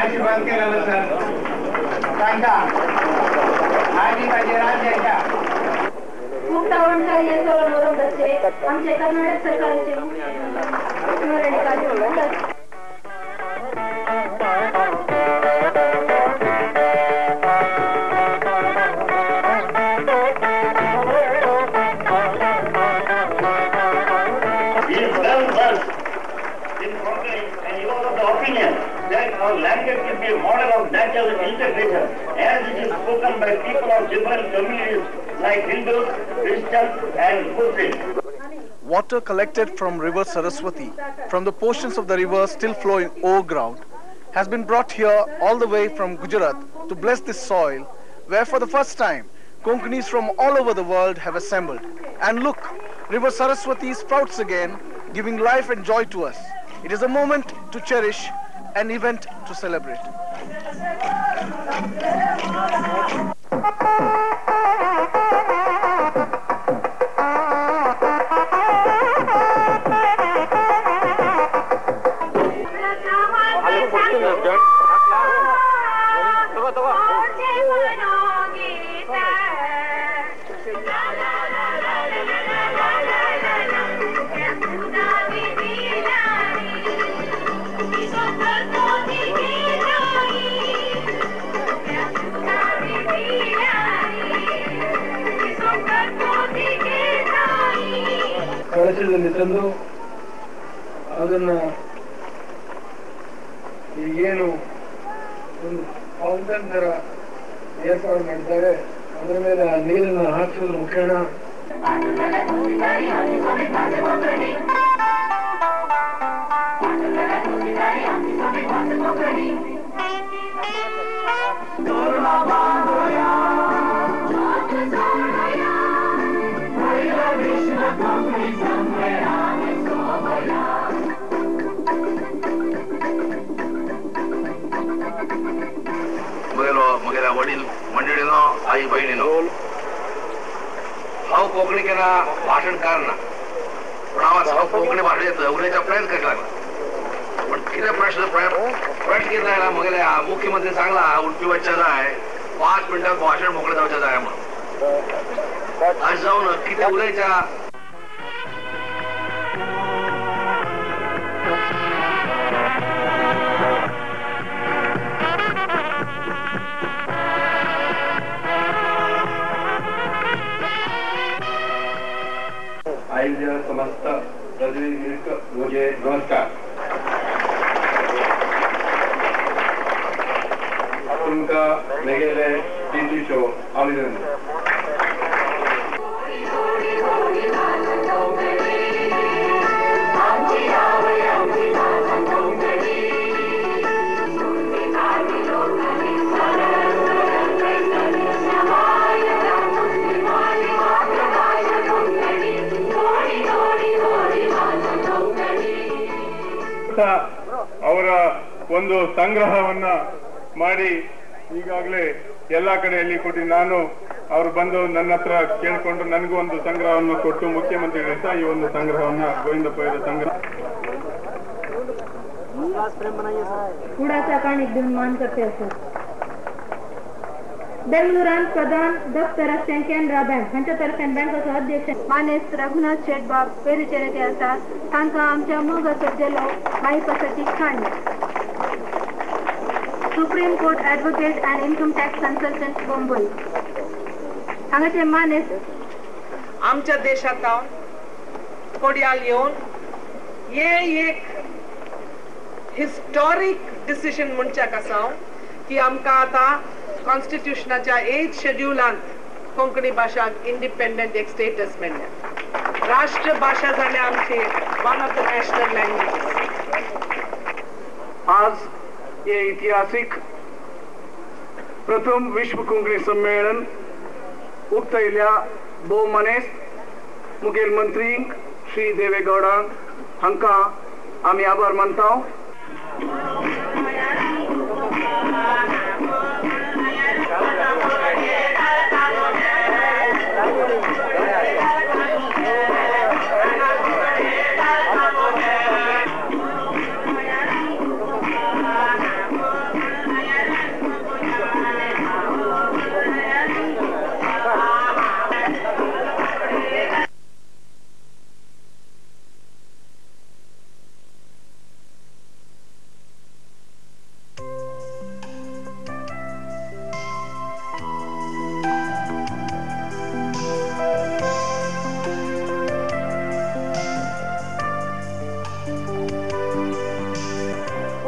आशीर्वाद केल्याबद्दल सांगा आणि माझे राज्याच्या मुक्तावंतांनी सोडवून आमचे कर्नाटक सरकारचे that our language should be a model of natural integration as it is spoken by people of different communities like Hindus, Christians and Muslims. Water collected from river Saraswati, from the portions of the river still flowing overground, has been brought here all the way from Gujarat to bless this soil, where for the first time Konkanis from all over the world have assembled. And look, river Saraswati sprouts again, giving life and joy to us. It is a moment to cherish, an event to celebrate. ಕಳಶದಲ್ಲಿ ತಂದು ಅದನ್ನ ಈಗೇನು ಒಂದು fountain ತರ ಏರ್ಪಾಡು ಮಾಡಿದ್ದಾರೆ. ಅದರ ಮೇಲೆ ಆ ನೀರನ್ನು ಹಾಕಿಸೋದ್ರ ಮುಖೇನ मगेला वडील मंडळीनो आई बहिणीनो हांव कोंकणी केला भाषणकार ना पण हांव कोंकणी भाशेचो उलयचा प्रयत्न करपाक लागला. पण कितें प्रश्न कितें जायना मगेले मुख्यमंत्री सांगला उडपी वचचें जाय 5 मिनटां भाशण मोकळें जावचें जाय म्हणून. आज जावन कितें उलयच्या समस्त प्रतिनिधिक मुझे नमस्कार. तुमका मेगेले टीवी शो अभिनंदन. ಅವರ ಒಂದು ಸಂಗ್ರಹವನ್ನ ಮಾಡಿ ಈಗಾಗಲೇ ಎಲ್ಲಾ ಕಡೆಯಲ್ಲಿ ಕೊಟ್ಟು ನಾನು ಅವರು ಬಂದು ನನ್ನ ಹತ್ರ ಕೇಳಿಕೊಂಡು ನನಗೂ ಒಂದು ಸಂಗ್ರಹವನ್ನು ಕೊಟ್ಟು ಮುಖ್ಯಮಂತ್ರಿಗಳಿಂದ ಈ ಒಂದು ಸಂಗ್ರಹವನ್ನ ಗೋವಿಂದಪ್ಪ ಅವರ संग्रह कूड़ाचा पाणी देऊन मान करते असतात. बेंगळुरान प्रधान डॉक्टर कॅनरा बँक हांच्यातर्फे बँकेचो अध्यक्ष मानेस रघुनाथ शेटबाब पेरीचेर येते आसात. तांकां आमच्या मोग सज्जलो माईपासाठी खाणी supreme court advocate and income tax consultant Mumbai हांगाचे मानेस आमच्या देशात कोड्याल येवन हे एक हिस्टॉरिक डिसिजन म्हणच्याक आसा की आमकां आतां कॉन्स्टिट्यूशनाच्या 8 शेड्युलांत कोंकणी भाषाक इंडिपेंडंट एक स्टेटस मेळ्ळ्या. राष्ट्रभाषा जाल्या आमची one of the national languages. आज ये ऐतिहासिक प्रथम विश्व कोंकणी सम्मेलन उक्तायल्या भोव मनेस मुखेल मंत्री श्री देवेगौडा हांकां आमी आभार मानता.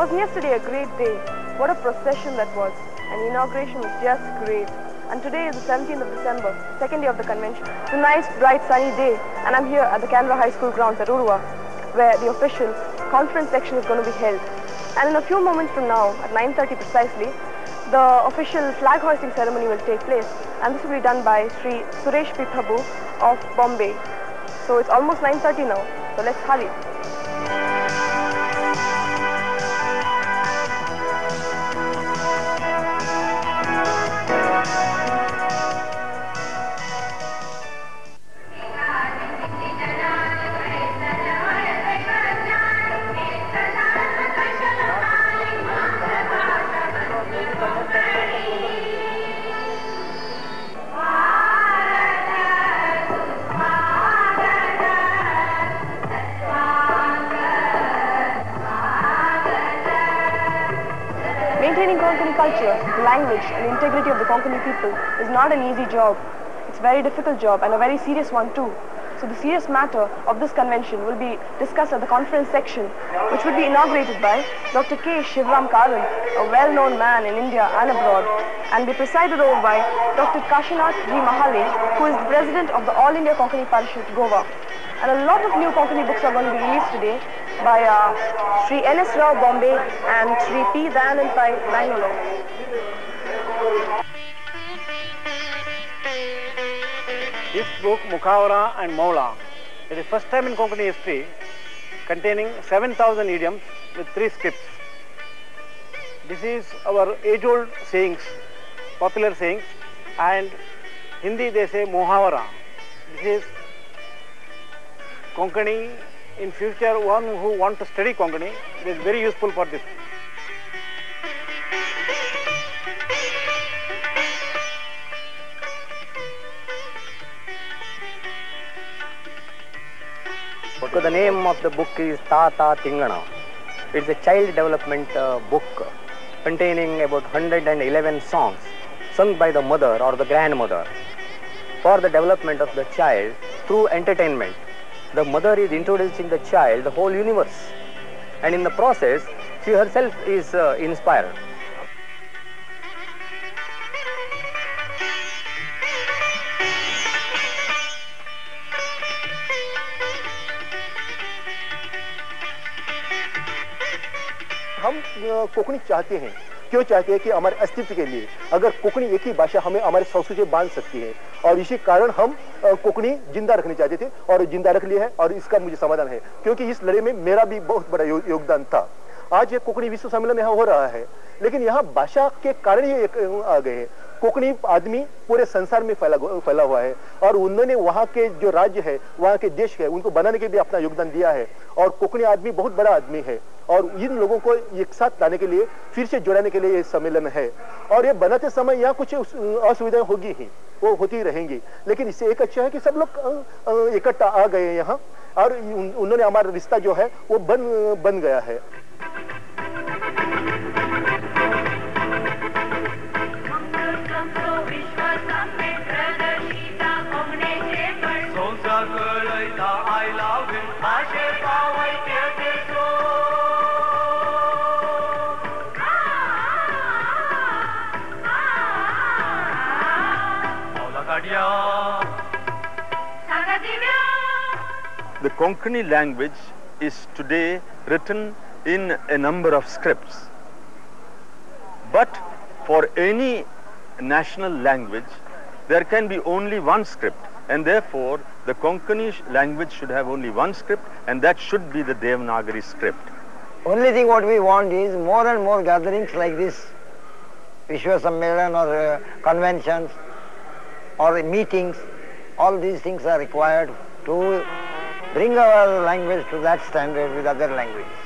Wasn't yesterday a great day? What a procession that was. And the inauguration was just great. And today is the 17th of December, second day of the convention. It's a nice, bright, sunny day, and I'm here at the Canberra High School grounds at Urua, where the official conference section is going to be held. And in a few moments from now, at 9:30 precisely, the official flag hoisting ceremony will take place, and this will be done by Sri Suresh P. Prabhu of Bombay. So it's almost 9:30 now, so let's hurry. Maintaining Konkani culture, the language and the integrity of the Konkani people is not an easy job. It's a very difficult job and a very serious one too. So the serious matter of this convention will be discussed at the conference section, which will be inaugurated by Dr. K. Shivram Karan, a well-known man in India and abroad, and be presided over by Dr. Kashinath G. Mahale, who is the president of the All India Konkani Parishad, Goa. And a lot of new Konkani books are going to be released today by Sri N.S. Rao, Bombay, and Sri P. Dayanand Pai, Bangalore. This book, Mukhavara and Maula, is the first time in Konkani history containing 7,000 idioms with 3 scripts. This is our age-old sayings, popular sayings, and Hindi they say Muhavara. This is Konkani. In future, one who wants to study Konkani, it is very useful for this. So the name of the book is Tata Tingana. It's a child development book containing about 111 songs sung by the mother or the grandmother for the development of the child through entertainment. The mother is introducing the child the whole universe, and in the process she herself is inspired. हम कोंकणी चाहते हैं, क्यों चाहते हैं कि हमारे अस्तित्व के लिए अगर कोंकणी एक ही भाषा हमें हमारे संस्कृति से बांध सकती है, और इसी कारण हम कोंकणी जिंदा रखनी चाहते थे और जिंदा रख लिया है, और इसका मुझे समाधान है क्योंकि इस लड़ाई में मेरा भी बहुत बड़ा योगदान था। आज ये कोंकणी विश्व सम्मेलन यहाँ हो रहा है, लेकिन यहाँ भाषा के कारण ही आ गए हैं। कोंकणी आदमी पूरे संसार में फैला हुआ है, और उन्होंने वहाँ के जो राज्य है, वहाँ के देश है, उनको बनाने के लिए अपना योगदान दिया है, और कोंकणी आदमी बहुत बड़ा आदमी है, और इन लोगों को एक साथ लाने के लिए, फिर से जोड़ने के लिए ये सम्मेलन है। और ये बनाते समय यहाँ कुछ असुविधाएं होगी ही, वो होती रहेंगी, लेकिन इससे एक अच्छा है कि सब लोग इकट्ठा आ गए यहाँ, और उन्होंने हमारा रिश्ता जो है वो बन गया है। The Konkani language is today written in a number of scripts. But for any national language, there can be only one script, and therefore the Konkani language should have only one script, and that should be the Devanagari script. Only thing what we want is more and more gatherings like this, Vishwa Sammelan or conventions or meetings. All these things are required to bring our language to that standard with other languages.